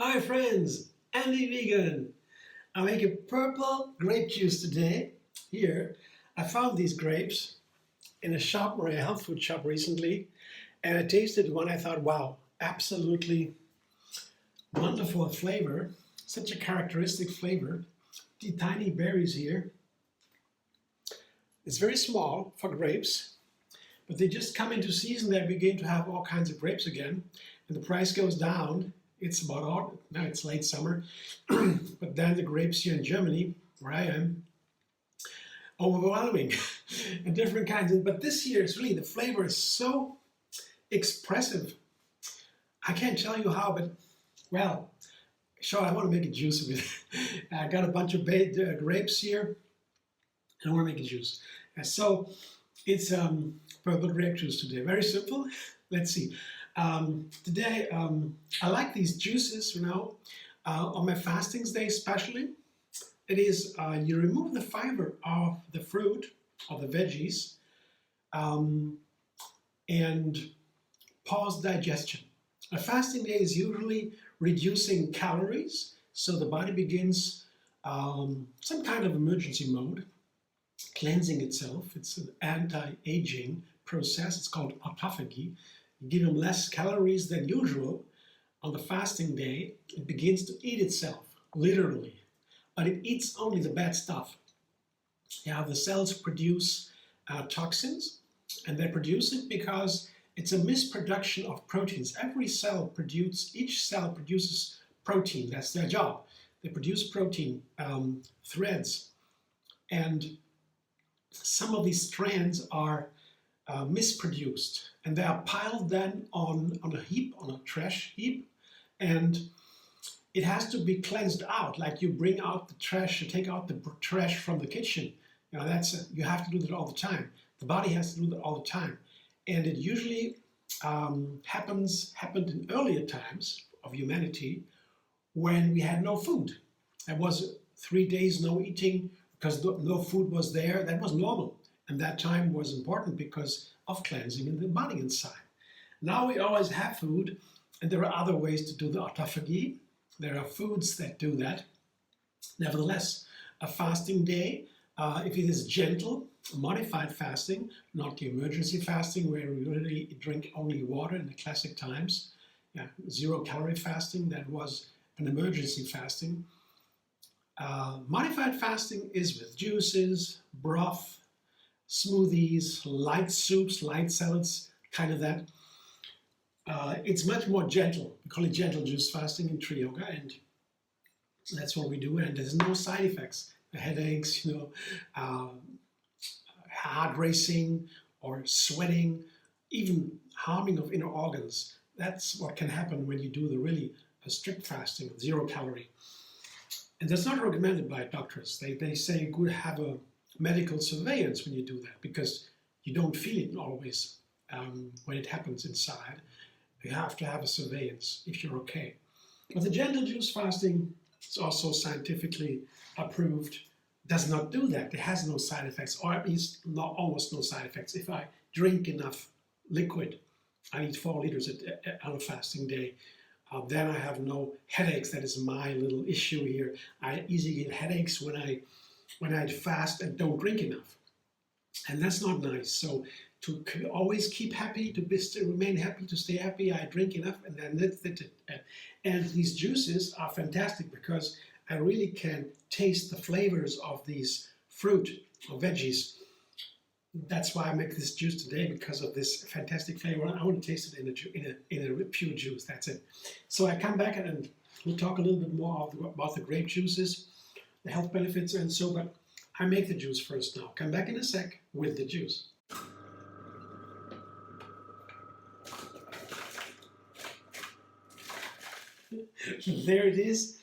Hi friends, Andy Vegan. I make a purple grape juice today. Here, I found these grapes in a shop, or a health food shop recently, and I tasted one. I thought, wow, absolutely wonderful flavor, such a characteristic flavor. The tiny berries here. It's very small for grapes, but they just come into season. They begin to have all kinds of grapes again, and the price goes down. It's about autumn, now it's late summer, but then the grapes here in Germany, where I am, overwhelming and different kinds. But this year is really, the flavor is so expressive. I can't tell you how, but well, sure, I want to make a juice with it. I got a bunch of grapes here, and I want to make a juice. So it's purple grape juice today. Very simple. Let's see. Today, I like these juices, on my fastings day especially. It is, you remove the fiber of the fruit or the veggies and pause digestion. A fasting day is usually reducing calories, so the body begins some kind of emergency mode, cleansing itself. It's an anti-aging process. It's called autophagy. You give them less calories than usual. On the fasting day, it begins to eat itself, literally. But it eats only the bad stuff. Yeah, the cells produce toxins, and they produce it because it's a misproduction of proteins. Each cell produces protein. That's their job. They produce protein threads, and some of these strands are misproduced, and they are piled then on a heap, on a trash heap, and it has to be cleansed out. Like you bring out the trash, you take out the trash from the kitchen. You have to do that all the time. The body has to do that all the time, and it usually happened in earlier times of humanity when we had no food. There was 3 days no eating because no food was there. That was normal. And that time was important because of cleansing in the body inside. Now we always have food, and there are other ways to do the autophagy. There are foods that do that. Nevertheless, a fasting day, if it is gentle, modified fasting, not the emergency fasting where we really drink only water in the classic times, 0-calorie fasting, that was an emergency fasting. Modified fasting is with juices, broth, smoothies, light soups, light salads, kind of that. It's much more gentle. We call it gentle juice fasting in TriYoga, and that's what we do. And there's no side effects. The headaches, heart racing or sweating, even harming of inner organs. That's what can happen when you do the really strict fasting, 0-calorie. And that's not recommended by doctors. They say you could have a medical surveillance when you do that, because you don't feel it always when it happens inside. You have to have a surveillance if you're okay. But the gentle juice fasting is also scientifically approved, does not do that. It has no side effects, or at least almost no side effects. If I drink enough liquid, I eat 4 liters on a fasting day, then I have no headaches. That is my little issue here. I easily get headaches when I fast and don't drink enough. And that's not nice. So to always keep happy, to remain happy, to stay happy, I drink enough, and then that's it. And these juices are fantastic because I really can taste the flavors of these fruit or veggies. That's why I make this juice today, because of this fantastic flavor. I want to taste it in a pure juice. That's it. So I come back and we'll talk a little bit more about the grape juices, the health benefits and so, but I make the juice first now. Come back in a sec with the juice. There it is.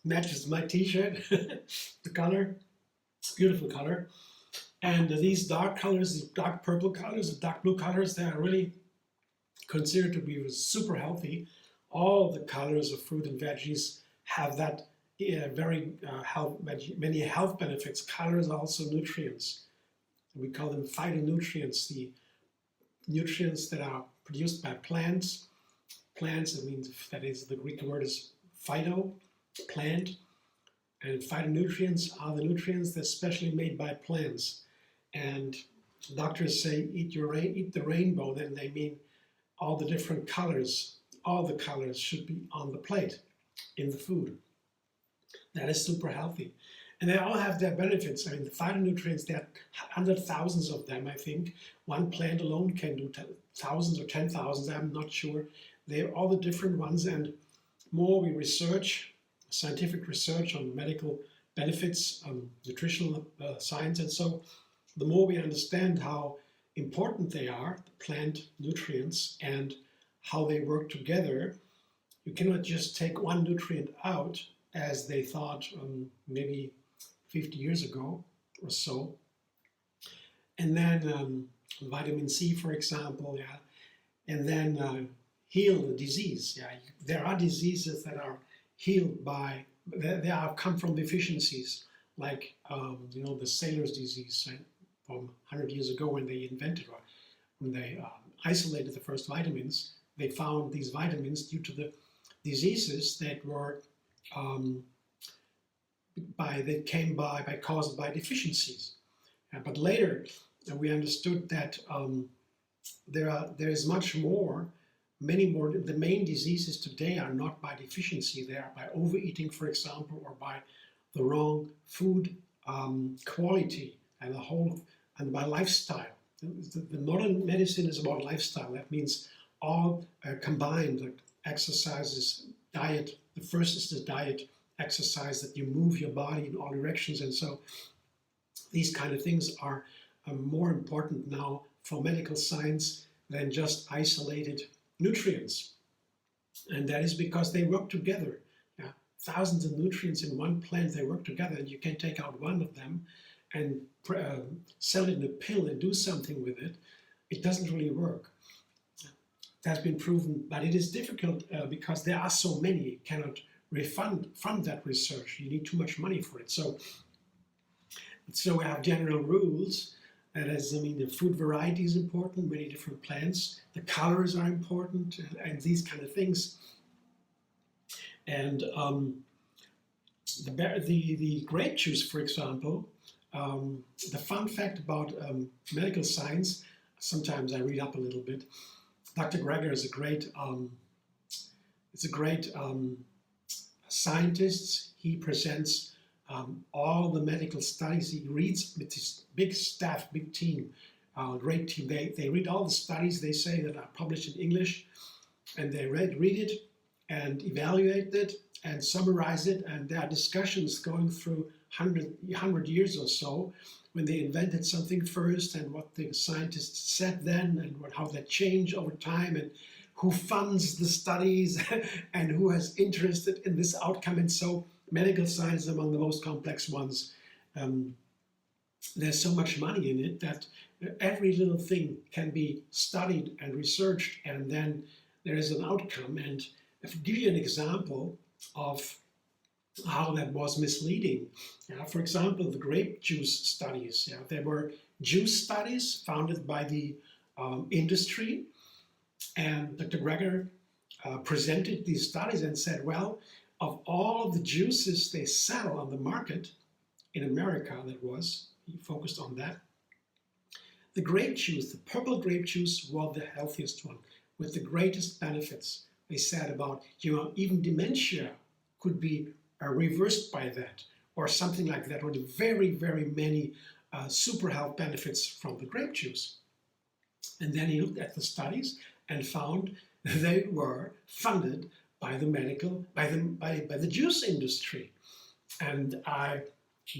Matches my t-shirt. The color, beautiful color. And these dark colors, these dark purple colors, the dark blue colors, they are really considered to be super healthy. All the colors of fruit and veggies have that very many health benefits. Colors are also nutrients. We call them phytonutrients, the nutrients that are produced by plants. Plants, it means, that is, the Greek word is phyto, plant, and phytonutrients are the nutrients that are specially made by plants. And doctors say eat the rainbow, then they mean all the different colors. All the colors should be on the plate in the food. That is super healthy. And they all have their benefits. I mean, the phytonutrients, there are hundreds of thousands of them, I think. One plant alone can do thousands or 10,000, I'm not sure. They're all the different ones, and more we research, scientific research on medical benefits, nutritional science, and so the more we understand how important they are, the plant nutrients, and how they work together. You cannot just take one nutrient out, as they thought maybe 50 years ago or so. And then vitamin C, for example, yeah, and then heal the disease. Yeah, there are diseases that are healed by, they are come from deficiencies, like the sailor's disease from 100 years ago when they invented, or when they isolated the first vitamins. They found these vitamins due to the diseases that were caused by deficiencies. But later we understood that there is much more. Many more. The main diseases today are not by deficiency; they are by overeating, for example, or by the wrong food quality and by lifestyle. The modern medicine is about lifestyle. That means all combined, like exercises, diet. The first is the diet, exercise, that you move your body in all directions, and so these kind of things are more important now for medical science than just isolated nutrients. And that is because they work together. Yeah? Thousands of nutrients in one plant, they work together, and you can take out one of them and sell it in a pill and do something with it. It doesn't really work. That's been proven, but it is difficult because there are so many. You cannot fund that research. You need too much money for it. So we have general rules. That is, the food variety is important, many different plants. The colors are important, and these kind of things. And the grape juice, for example, the fun fact about medical science, sometimes I read up a little bit. Dr. Greger is a great scientist. He presents all the medical studies. He reads with his big staff, big team, great team. They read all the studies, they say, that are published in English, and they read it and evaluate it and summarize it. And there are discussions going through 100 years or so, when they invented something first and what the scientists said then, and how that changed over time, and who funds the studies and who has interested in this outcome. And so medical science is among the most complex ones. There's so much money in it that every little thing can be studied and researched, and then there is an outcome. And if I give you an example of how that was misleading. For example, the grape juice studies. There were juice studies founded by the industry, and Dr. Greger presented these studies and said, well, of all of the juices they sell on the market, in America he focused on that, the grape juice, the purple grape juice, was the healthiest one, with the greatest benefits. They said about, even dementia could be reversed by that, or something like that, or the very, very many super health benefits from the grape juice. And then he looked at the studies and found they were funded by the juice industry. And I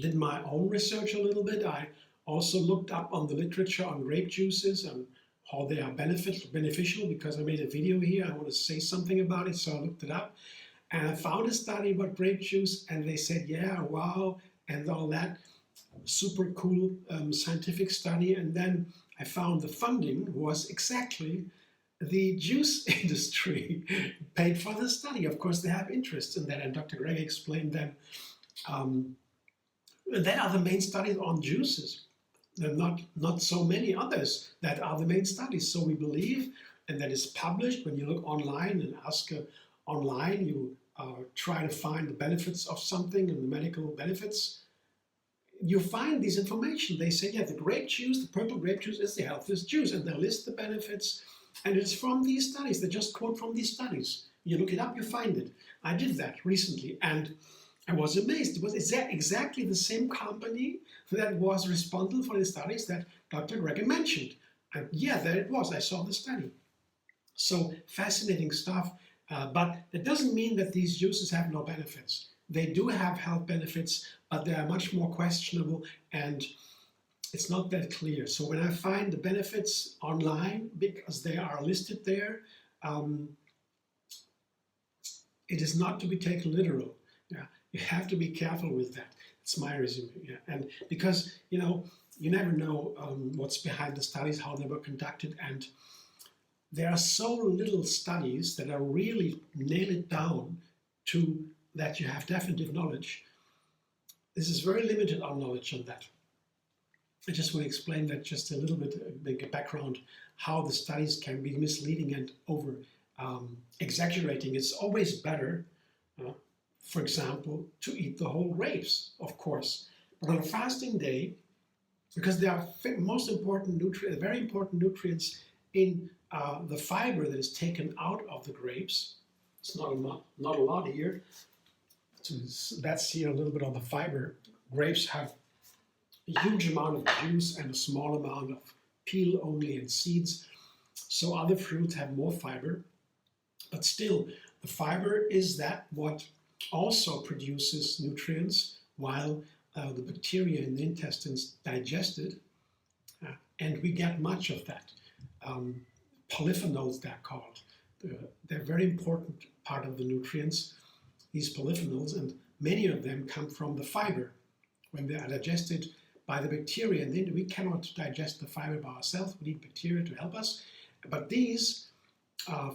did my own research a little bit. I also looked up on the literature on grape juices and how they are beneficial, because I made a video here. I want to say something about it, so I looked it up. And I found a study about grape juice, and they said, yeah, wow, and all that. Super cool scientific study. And then I found the funding was exactly the juice industry paid for the study. Of course, they have interest in that, and Dr. Greg explained them. That are the main studies on juices. There are not so many others that are the main studies. So we believe, and that is published. When you look online and ask online, you try to find the benefits of something and the medical benefits. You find this information. They say, yeah, the grape juice, the purple grape juice is the healthiest juice, and they list the benefits. And it's from these studies. They just quote from these studies. You look it up, you find it. I did that recently, and I was amazed. It was exactly the same company that was responsible for the studies that Dr. Greg mentioned. And yeah, there it was. I saw the study. So fascinating stuff. But that doesn't mean that these juices have no benefits. They do have health benefits, but they are much more questionable, and it's not that clear. So when I find the benefits online, because they are listed there, it is not to be taken literal. Yeah, you have to be careful with that. It's my resume. Yeah, and because you never know what's behind the studies, how they were conducted, and there are so little studies that are really nail it down to that you have definitive knowledge. This is very limited our knowledge on that. I just want to explain that just a little bit, make a background, how the studies can be misleading and over exaggerating. It's always better, for example, to eat the whole grapes, of course. But on a fasting day, because there are most important nutrients, very important nutrients in the fiber that is taken out of the grapes. It's not a lot here. So that's here a little bit on the fiber. Grapes have a huge amount of juice and a small amount of peel only and seeds. So other fruits have more fiber, but still the fiber is that what also produces nutrients while the bacteria in the intestines digest it, and we get much of that. Polyphenols, they're called. They're a very important part of the nutrients, these polyphenols, and many of them come from the fiber. When they are digested by the bacteria, and then we cannot digest the fiber by ourselves, we need bacteria to help us. But these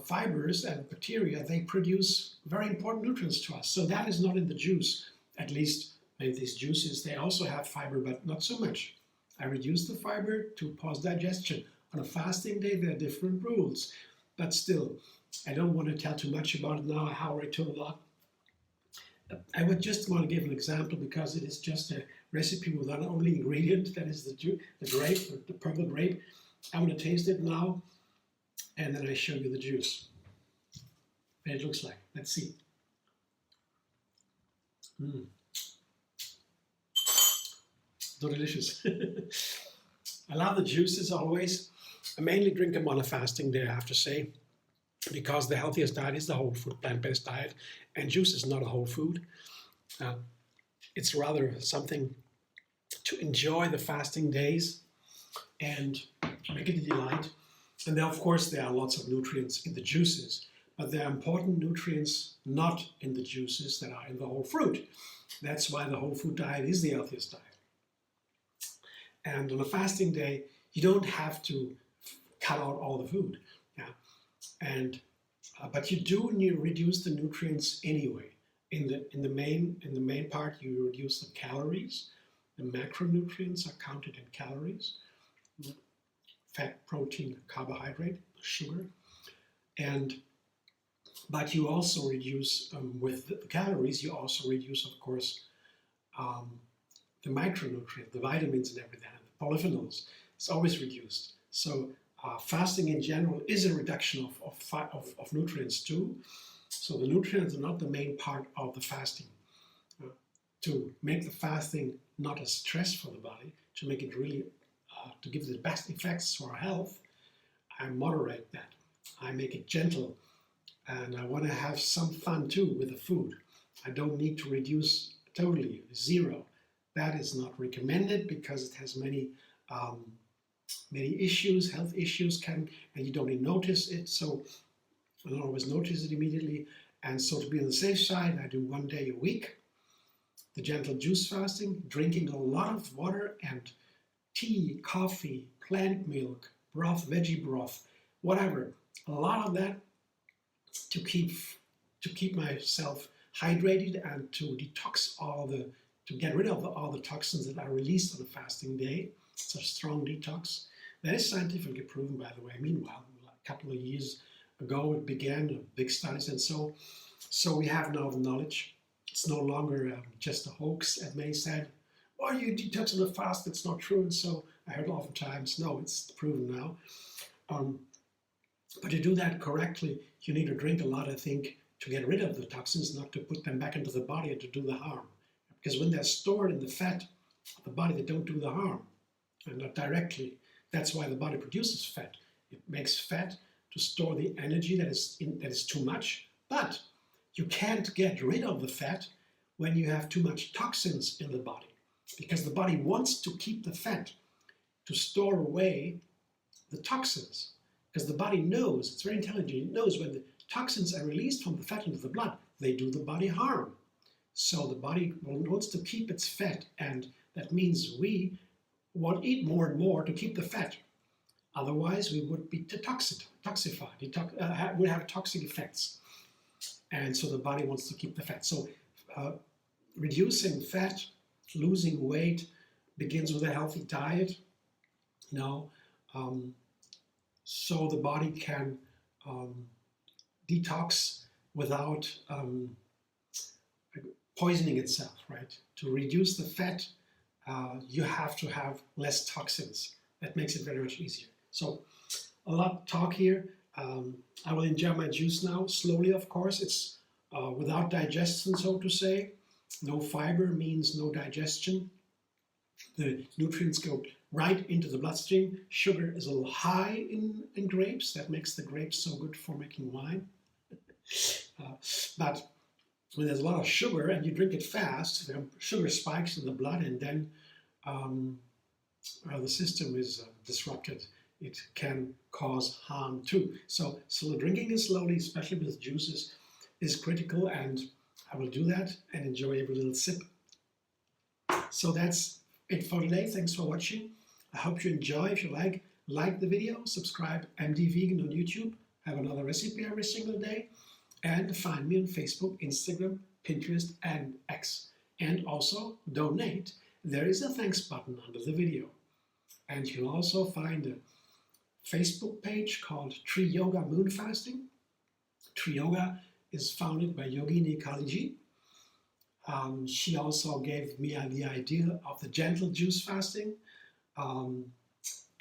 fibers and bacteria, they produce very important nutrients to us. So that is not in the juice. At least in these juices, they also have fiber, but not so much. I reduce the fiber to pause digestion. On a fasting day, there are different rules. But still, I don't want to tell too much about it now. I already told a lot. I would just want to give an example because it is just a recipe with one only ingredient, that is the grape, the purple grape. I want to taste it now, and then I show you the juice. What it looks like. Let's see. So delicious. I love the juices always. I mainly drink them on a fasting day, I have to say, because the healthiest diet is the whole food, plant-based diet, and juice is not a whole food. It's rather something to enjoy the fasting days and make it a delight. And then, of course, there are lots of nutrients in the juices, but there are important nutrients not in the juices that are in the whole fruit. That's why the whole food diet is the healthiest diet. And on a fasting day, you don't have to cut out all the food, and but you do reduce the nutrients anyway. In the main part, you reduce the calories. The macronutrients are counted in calories: fat, protein, carbohydrate, sugar, but you also reduce with the calories. You also reduce, of course, the micronutrients, the vitamins and everything, the polyphenols. It's always reduced. So fasting in general is a reduction of nutrients too. So the nutrients are not the main part of the fasting. To make the fasting not a stress for the body, to make it really, to give the best effects for our health, I moderate that. I make it gentle, and I want to have some fun too with the food. I don't need to reduce totally, zero. That is not recommended because it has many issues, health issues, and you don't even notice it. So I don't always notice it immediately. And so to be on the safe side, I do 1 day a week. The gentle juice fasting, drinking a lot of water and tea, coffee, plant milk, broth, veggie broth, whatever. a lot of that to keep myself hydrated and to detox to get rid of all the toxins that are released on a fasting day. It's a strong detox. That is scientifically proven, by the way. Meanwhile, a couple of years ago, it began big studies, and so we have now the knowledge. It's no longer just a hoax, as many said. Oh, you detox on the fast, it's not true. And so I heard oftentimes, no, it's proven now. But to do that correctly, you need to drink a lot, I think, to get rid of the toxins, not to put them back into the body and to do the harm. Because when they're stored in the fat of the body, they don't do the harm, and not directly. That's why the body produces fat. It makes fat to store the energy that is too much, but you can't get rid of the fat when you have too much toxins in the body, because the body wants to keep the fat to store away the toxins, because the body knows, it's very intelligent, it knows when the toxins are released from the fat into the blood, they do the body harm. So the body wants to keep its fat, and that means we want to eat more and more to keep the fat. Otherwise, we would be toxified, would have toxic effects. And so the body wants to keep the fat. So reducing fat, losing weight begins with a healthy diet, so the body can detox without poisoning itself, right? To reduce the fat, you have to have less toxins. That makes it very much easier. So a lot of talk here. I will enjoy my juice now, slowly of course. It's without digestion, so to say. No fiber means no digestion. The nutrients go right into the bloodstream. Sugar is a little high in grapes. That makes the grapes so good for making wine. But when there's a lot of sugar and you drink it fast, the sugar spikes in the blood, and then the system is disrupted. It can cause harm too. So drinking it slowly, especially with juices, is critical, and I will do that and enjoy every little sip. So that's it for today. Thanks for watching. I hope you enjoy. If you like the video, subscribe. MD Vegan on YouTube. I have another recipe every single day. And find me on Facebook, Instagram, Pinterest, and X. And also donate. There is a thanks button under the video. And you'll also find a Facebook page called TriYoga Moonfasting. TriYoga is founded by Yogini Kaliji. She also gave me the idea of the Gentle Juicefasting.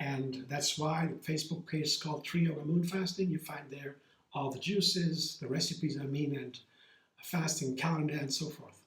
And that's why the Facebook page is called TriYoga Moonfasting. You find there all the juices, the recipes and a fasting calendar and so forth.